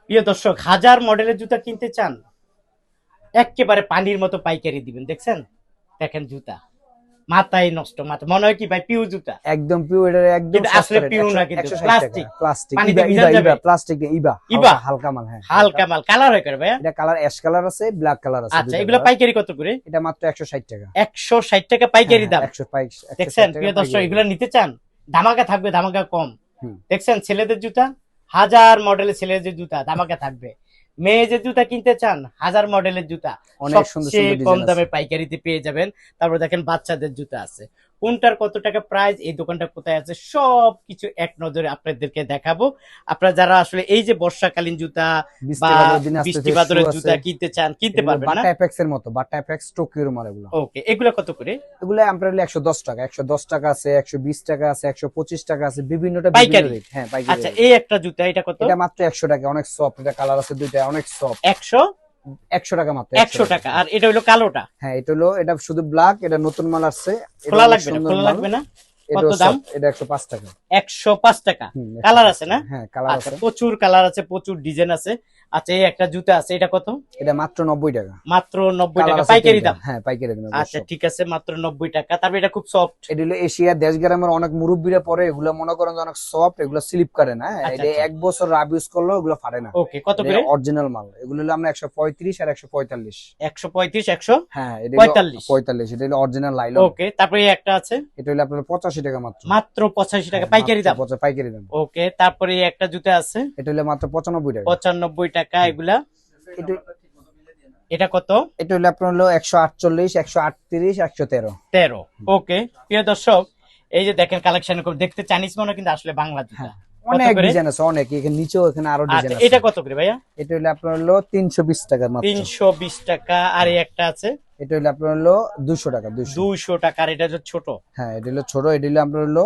প্রিয় দর্শক, হাজার মডেলের জুতা কিনতে চান, একেবারে পানির মতো পাইকারি দিবেন। দেখছেন, দেখেন জুতা, মাথায় নষ্ট। মাথা মনে হয় কি ভাই পিউ জুতা, একদম পিওর, এটা একদম কিন্তু সস্তা আসলে রেট। পিউ 100 না, কিন্তু 160 টাকা প্লাস্টিক। প্লাস্টিক। পানিতে ইবা ভিজান ইবা যাবে। ইবা প্লাস্টিক না, ইবা ইবা হালকা হালকা মাল। হ্যাঁ, হালকা মাল। কালার হয় করে ভাইয়া? এটা কালার অ্যাশ কালার আছে, ব্ল্যাক কালার আছে, আচ্ছা, দুইটা এগুলো কালার। পাইকারি কত করে? এটা মাত্র 160 টাকা। 160 টাকা হ্যাঁ পাইকারি হ্যাঁ, দাম। 160 দেখছেন টাকা প্রিয় দর্শক, পাইকারি। এগুলো নিতে চান, ধামাকা থাকবে, ধামাকা কম। হুম। দেখছেন ছেলেদের জুতা, হাজার মডেলের ছেলেদের জুতা ধামাকা থাকবে। মেয়েদের জুতা কিনতে চান, হাজার মডেলের জুতা অনেক সুন্দর সবচেয়ে সুন্দর কম ডিজাইন আছে। দামে পাইকারিতে পেয়ে যাবেন। তারপর দেখেন বাচ্চাদের জুতা আছে, কোনটার কত টাকা প্রাইস, এই দোকানটা কোথায় আছে, সবকিছু এক নজরে আপনাদেরকে দেখাবো। আপনারা যারা আসলে এই যে বর্ষাকালীন জুতা বা বৃষ্টি বাদলের দিনে বৃষ্টি আসতেছে, শু বাদলের আছে। জুতা কিনতে চান, কিনতে এগুলো পারবেন না? বাটা এফএক্স এর মতো, বাটা এফএক্স টোকিওর মাল এগুলো। ওকে, এগুলো কত করে? এগুলো আমরা 110 টাকা, 110 টাকা আছে, 120 টাকা আছে, 125 টাকা আছে, বিভিন্নটা বিভিন্ন পাইকারি? রেট। হ্যাঁ, পাইকারি আচ্ছা, রেট। এই একটা জুতা, এটা কত? এটা মাত্র 100 টাকা, অনেক সফট। এটা কালার আছে দুইটা, অনেক সফট। 100? 100 টাকা মাত্র, 100 টাকা। আর এটা হলো কালোটা? হ্যাঁ, এটা হলো, এটা শুধু ব্ল্যাক, এটা নতুন মাল আসছে। এটা খোলা অনেক লাগবে না, সুন্দর খোলা মাল। লাগবে না। এটা কত দাম? সফট, এটা 105 টাকা। 105 টাকা। হুম, কালার 105 আছে না? টাকা। হ্যাঁ, কালার আচ্ছা, আছে। প্রচুর কালার আছে, প্রচুর ডিজাইন আছে। আচ্ছা, এই একটা জুতা আছে, এটা কত? এটা মাত্র 90 টাকা। মাত্র 90 কালার টাকা আছে পাইকারি তিনটা। দাম? হ্যাঁ, পাইকারি দাম আচ্ছা, অবশ্য। ঠিক আছে, মাত্র 90 টাকা। তারপরে এটা খুব সফট। এটা হলো এশিয়া দেশ গ্রামের অনেক মুরব্বীরা পরে, এগুলো মনে করেন যে অনেক সফট, এগুলো স্লিপ করে না। হ্যাঁ, আচ্ছা এটা আচ্ছা, 1 বছর রাব ইউজ করলেও এগুলো ফাটে না। ওকে, কত এটা করে? অরিজিনাল মাল। এগুলো হলো আমরা 135 আর 145। 135, হ্যাঁ, এটা হলো 145। 45। এটা হলো অরিজিনাল লাইলন। ওকে, তারপরে এই একটা আছে, এটা হলো আপনার 85 টাকা মাত্র। মাত্র 85 টাকা হ্যাঁ, পাইকারি মাত্র দাম। 85 পাইকারি দাম। ওকে, তারপরে এই একটা জুতা আছে, এটা হলো মাত্র 95 টাকা। 95 টাকা। এগুলা, এটা এটা কত? এটা হলো আপনার হলো 148, 138, 113। 13। ওকে, প্রিয় দর্শক, এই যে দেখেন কালেকশন দেখতে চাইনিজ মনে হয়, কিন্তু আসলে বাংলা জুতা। হ্যাঁ, কত অনেক করে? ডিজাইন আছে, অনেক। এখানে নিচেও এখানে আরো আচ্ছা, ডিজাইন আছে। এটা কত করে ভাইয়া? এটা হলো আপনার হলো 320 টাকা মাত্র। 320 টাকা। আর এই একটা আছে, এটা হলো আপনার হলো 200 টাকা, 200। 200 টাকা। আর এটা হচ্ছে ছোট। হ্যাঁ, এটা হলো ছোট। এটা হলো আপনার হলো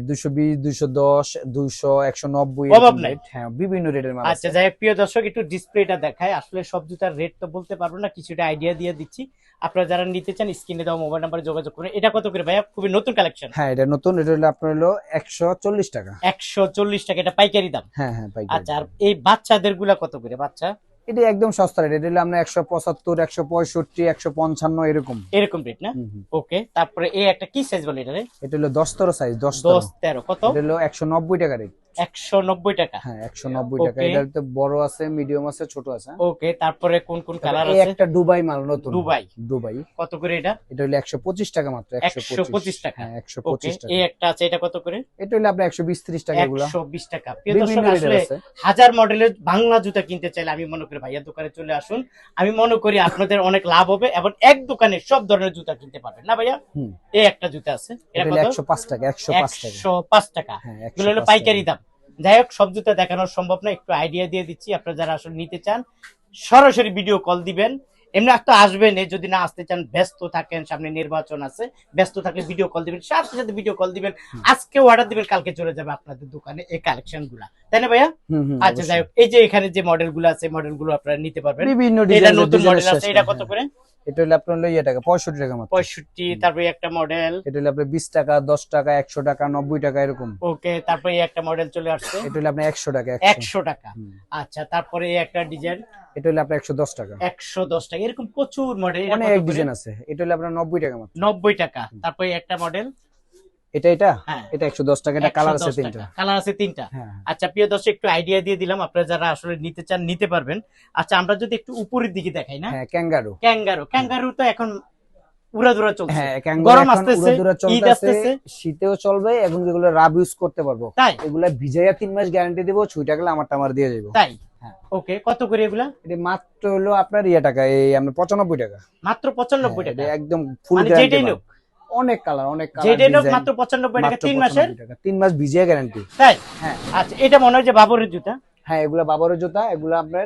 220, 210, 200, 190 অভাব এরকম নাই। রেট। হ্যাঁ, বিভিন্ন রেটের মাল আচ্ছা, আছে। যাই হোক, প্রিয় দর্শক, একটু ডিসপ্লেটা দেখায়। আসলে সব জুতার রেট তো বলতে পারবো না, কিছুটা আইডিয়া দিয়ে দিচ্ছি। আপনারা যারা নিতে চান, স্ক্রিনে দেওয়া মোবাইল নাম্বারে যোগাযোগ করুন। এটা কত করে ভাইয়া? খুবই নতুন কালেকশন। হ্যাঁ, এটা নতুন। এটা হলো আপনার হলো 140 টাকা। 140 টাকা, এটা পাইকারি দাম। হ্যাঁ হ্যাঁ, পাইকারি। আচ্ছা, আর এই বাচ্চাদের গুলা কত করে? বাচ্চা এটা একদম সস্তা রেট। এটা হলো আমরা 175, 165, 155 এরকম। এরকম রেট না? হুম হুম। ওকে, তারপরে এই একটা কি সাইজ বলে এটা রে? এটা হলো 10 সাইজ, 10 10-13 কত? এটা হলো 190 টাকা রেট। 190 টাকা। হ্যাঁ, 190 টাকা। ওকে। এটাতে বড় আছে, মিডিয়াম আছে, ছোট আছে। ওকে, তারপরে কোন কোন কালার এই আছে? একটা দুবাই মাল নতুন। দুবাই। দুবাই। কত করে এটা? এটা হলো 125 টাকা মাত্র। 125 টাকা। হ্যাঁ, ওকে, 125 টাকা। এই একটা আছে, এটা কত করে? এটা হলো আপনার 120-30 টাকা এগুলা। 120 টাকা। প্রিয় বিভিন্ন দর্শক, রেটের আসলে আছে। হাজার মডেলের বাংলা জুতা কিনতে চাইলে আমি মনে করি ভাইয়া দোকানে চলে আসুন। আমি মনে করি আপনাদের অনেক লাভ হবে, এবং এক দোকানে সব ধরনের জুতা কিনতে পারবেন না ভাইয়া? হুম। এই একটা জুতা আছে, এটা এটা হলো কত? 105 টাকা, 105 টাকা। 105 টাকা। হ্যাঁ, এগুলো হলো 105 পাইকারি টাকা। দাম। যাই হোক, সব জুতা দেখানো সম্ভব না, একটু আইডিয়া দিয়ে দিচ্ছি। আপনারা যারা আসলে নিতে চান, সরাসরি ভিডিও কল দিবেন। এমনি তো আসবেন, যদি না আসতে চান, ব্যস্ত থাকেন, সামনে নির্বাচন আছে, ব্যস্ত থাকলে ভিডিও কল দিবেন, সাথে সাথে ভিডিও কল দিবেন। আজকে অর্ডার দিবেন, কালকে চলে যাবে আপনাদের দোকানে এই কালেকশন গুলা, তাই না ভাইয়া? হুম হুম, আচ্ছা, যাই হোক, এই যে এখানে যে মডেল গুলো আছে, মডেল গুলো আপনারা নিতে পারবেন। বিভিন্ন এটা ডিজাইন, নতুন মডেল আছে, এটা কত করে? এটা হলো আপনার হলো টাকা, 65 টাকা মাত্র। 65। তারপরে একটা মডেল, এটা হলো আপনার 20 টাকা, 10 টাকা, 100 টাকা, 90 টাকা এরকম। ওকে, তারপরে একটা মডেল চলে আসছে, এটা হলো আপনার 100 টাকা, 100 টাকা। হুম। আচ্ছা, তারপরে একটা ডিজাইন, এটা হলো আপনার 110 টাকা। 110 টাকা। এরকম প্রচুর মডেল। এটা অনেক কত করে? ডিজাইন আছে। এটা হলো আপনার 90 টাকা মাত্র। 90 টাকা। তারপরে একটা মডেল, এটা হ্যাঁ, এটা 110 টাকা। এটা কালার আছে 110 তিনটা। টাকা। কালার আছে 3টা। হ্যাঁ হ্যাঁ। আচ্ছা, প্রিয় দর্শক, একটু আইডিয়া দিয়ে দিলাম, আপনারা যারা আসলে নিতে চান নিতে পারবেন। আচ্ছা, আমরা যদি একটু উপরের দিকে দেখাই না, হ্যাঁ, ক্যাঙ্গারু। ক্যাঙ্গারু তো এখন উড়াধুরা চলছে। হ্যাঁ, ক্যাঙ্গারু গরম এখন আসতেছে, উড়াদুরা ঈদ চলতেছে, আসতেছে, শীতেও চলবে, এবং যেগুলো রাব ইউজ করতে পারবো, তাই এগুলা ভিজাইয়া 3 মাস গ্যারান্টি দেবো। ছুঁইটা গেলে আমার দিয়ে যাবো। তাই হ্যাঁ। ওকে, কত করে এগুলা? এটা মাত্র হলো আপনার টাকা, এই আমরা 95 টাকা। মাত্র 95 হ্যাঁ, টাকা। এটা একদম ফুল মানে গ্যারান্টি। যেটাই নোক, অনেক কালার, অনেক কালার যেটাই নোক, ডিজাইন। মাত্র 95 টাকা, মাত্র 3 মাসের। 95 টাকা, 3 মাস ভিজিয়ে গ্যারান্টি। তাই? হ্যাঁ আচ্ছা, এটা মনে হয় যে বাবরের জুতা। হ্যাঁ, এগুলা বাবারের জুতা। এগুলা আপনার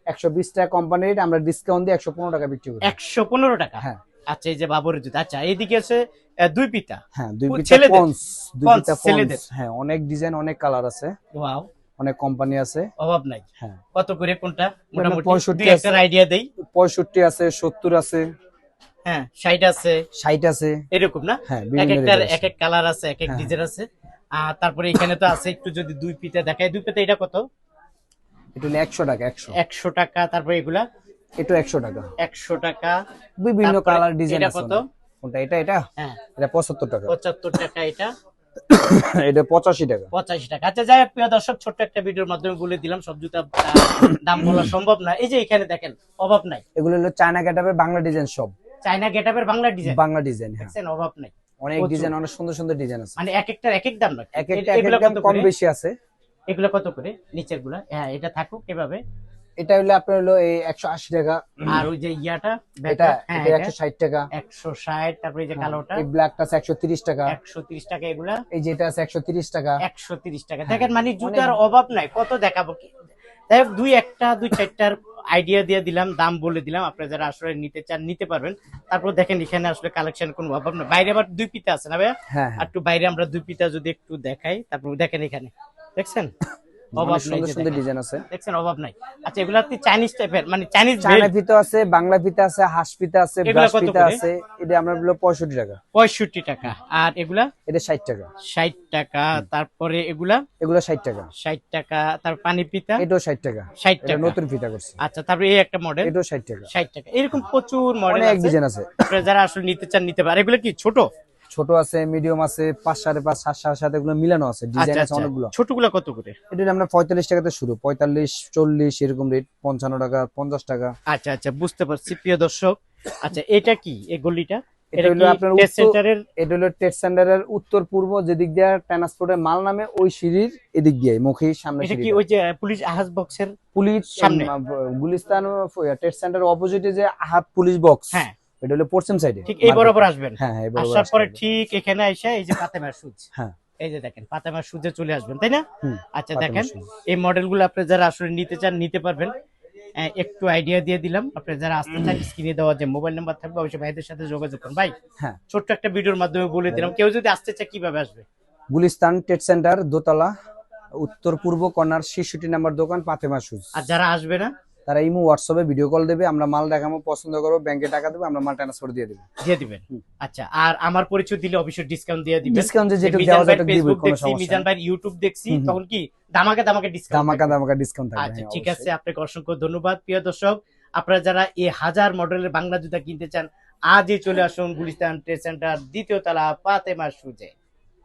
120 টাকা কোম্পানির, আমরা ডিসকাউন্ট দিয়ে 115 টাকা বিক্রি করি। 115 টাকা। হ্যাঁ আচ্ছা, এই যে বাবরের জুতা। আচ্ছা, এইদিকে আছে দুই পিতা। হ্যাঁ, দুই পিতা ছেলেদের? পন্স, দুই পন্স, পিতা ছেলেদের। পন্স। হ্যাঁ, অনেক ডিজাইন, অনেক কালার আছে, ওয়াও, অনেক কোম্পানি আছে। অভাব নাই। হ্যাঁ, কত করে কোনটা? মোটামুটি 65 দুই একটা আছে, আইডিয়া দেই। 65 আছে, 70 আছে, হ্যাঁ, 60 আছে, 60 আছে। এরকম না? হ্যাঁ, এক বিভিন্ন একটার রেটের এক আছে। এক কালার আছে, এক এক হ্যাঁ ডিজাইন আছে। আর তারপরে এখানে তো আছে, একটু যদি দুই পিতা দেখায়, দুই পিতা এটা কত? এটা হলো 100 টাকা 100 100 টাকা। তারপরে এগুলা এটা 100 টাকা 100 টাকা। বিভিন্ন তারপরে কালার ডিজাইন এটা আছে কত? কোনটা এটা হ্যাঁ এটা 75 টাকা 75 টাকা। এটা এটা 85 টাকা 85 টাকা। আচ্ছা যাই হোক প্রিয় দর্শক, ছোট্ট একটা ভিডিওর মাধ্যমে বলে দিলাম, সব জুতা দাম বলা সম্ভব না। এই যে এখানে দেখেন অভাব নাই, এগুলো হলো চায়না গেটআপের বাংলা ডিজাইন সব চায়না গেটআপের বাংলা ডিজাইন, বাংলা ডিজাইন হ্যাঁ দেখছেন অভাব নাই, অনেক প্রচুর। ডিজাইন অনেক সুন্দর সুন্দর ডিজাইন আছে মানে এক একটার এক এক দাম নাকি? এক একটা এক এগুলো এক দাম কত কম করে? বেশি আছে এগুলো কত করে নিচের গুলা? হ্যাঁ এটা থাকুক এভাবে। এটা হলো আপনার হলো এই 180 টাকা আর ওই যে ইয়াটা এটা হ্যাঁ এটা 160 টাকা 160। তারপরে এই যে কালোটা এই ব্ল্যাকটা আছে 130 টাকা 130 টাকা। এগুলা এই যেটা আছে 130 টাকা 130 টাকা। দেখেন মানে জুতার অভাব নাই, কত দেখাবো কি। যাই হোক দুই চারটার আইডিয়া দিয়ে দিলাম, দাম বলে দিলাম, আপনারা যারা আসলে নিতে চান নিতে পারবেন। তারপর দেখেন এখানে আসলে কালেকশন কোনো অভাব না। বাইরে আবার দুই পিতা আছে না ভাইয়া? হ্যাঁ আর হ্যাঁ একটু বাইরে আমরা দুই পিতা যদি একটু দেখাই, তারপর দেখেন এখানে দেখছেন অভাব অনেক নাই, সুন্দর যে সুন্দর দেখেন। ডিজাইন আছে দেখছেন অভাব নাই। আচ্ছা এগুলা কি চাইনিজ টাইপের, মানে চাইনিজ চায়না ফিতা আছে বাংলা ফিতা আছে হাঁস ফিতা আছে এগুলা ব্রাশ কত ফিতা করে? আছে এটা আমরা হলো 65 টাকা 65 টাকা। আর এগুলা এটা 60 টাকা 60 টাকা। তারপরে এগুলা এগুলো 60 টাকা 60 টাকা। তারপর পানি পিতা এটাও 60 টাকা 60 এটা টাকা। নতুন ফিতা করছে আচ্ছা তারপরে এই একটা মডেল এটাও 60 টাকা 60 টাকা। এরকম প্রচুর মডেল অনেক আছে, ডিজাইন আছে আপনারা যারা আসলে নিতে চান নিতে পারেন। এগুলো কি ছোট? ছোট আছে মিডিয়াম আছে 5 5.5 7 7 এগুলো মিলানো আছে ডিজাইন আচ্ছা আছে আচ্ছা অনেকগুলো ছোটগুলো কত করে? এটা আমরা 45 টাকাতে শুরু 45 40 এরকম রেট 55 টাকা 50 টাকা আচ্ছা আচ্ছা বুঝতে পারছি প্রিয় দর্শক। আচ্ছা এটা কি এই গলিটা? এটা এটা হলো কি আপনার টেস্ট সেন্টারের? এটা হলো ট্রেড সেন্টারের উত্তর পূর্ব যেদিক দিয়ে ট্রান্সপোর্টের মাল নামে ওই সিঁড়ির এদিক দিয়ে মুখেই সামনে এটা কি সিঁড়িটা। ওই যে পুলিশ আহাজ বক্সের? পুলিশ সামনে? গুলিস্তান ট্রেড সেন্টার অপোজিটে যে আহাত পুলিশ বক্স হ্যাঁ এটা হলো পশ্চিম সাইডে ঠিক এই বরাবর আসবেন। হ্যাঁ হ্যাঁ এই বরাবর আসার আসতে পরে হবে। ঠিক এখানে এসে এই যে ফাতেমার সুজ, হ্যাঁ এই যে দেখেন ফাতেমার সুজে চলে আসবেন, তাই না? হুম, আচ্ছা ফাতেমার দেখেন সুজ। এই মডেলগুলো আপনি যারা আসলে নিতে চান নিতে পারবেন। একটু আইডিয়া দিয়ে দিলাম, আপনি যারা আসতে চান স্ক্রিনে দেওয়া যে মোবাইল নাম্বার থাকবে অবশ্যই ভাইদের সাথে যোগাযোগ করুন। ভাই হ্যাঁ ছোট্ট একটা ভিডিওর মাধ্যমে বলে দিলাম, কেউ যদি আসতে চায় কিভাবে আসবে? গুলিস্তান ট্রেড সেন্টার দোতলা উত্তর পূর্ব কর্নার 66 নাম্বার দোকান ফাতেমা শুজ। আর যারা আসবে না তারা ইমো হোয়াটসঅ্যাপে ভিডিও কল দেবে, আমরা মাল দেখাবো, পছন্দ করবো, ব্যাংকে টাকা দেবো, আমরা মাল ট্রান্সফার দিয়ে দেবো। দিয়ে দিবেন। আচ্ছা আর আমার পরিচয় দিলে অবশ্যই ডিসকাউন্ট দিয়ে দিবেন। ডিসকাউন্ট যে যেটুকু মিজান দেওয়া যায় ভাইয়ের দিব, ফেসবুক কোনো দেখছি, সমস্যা মিজান নেই। ভাইয়ের ইউটিউব দেখছি, তখন কি ধামাকা ডিসকাউন্ট ধামাকা ডিসকাউন্ট থাকবে। আচ্ছা হ্যাঁ, ঠিক আছে, অবশ্যই। আপনাকে অসংখ্য ধন্যবাদ। প্রিয় দর্শক, আপনারা যারা এই 1000 মডেলের বাংলা জুতা কিনতে চান আজই চলে আসুন গুলিস্তান ট্রেড সেন্টার দ্বিতীয় তলা ফাতেমা শুজে।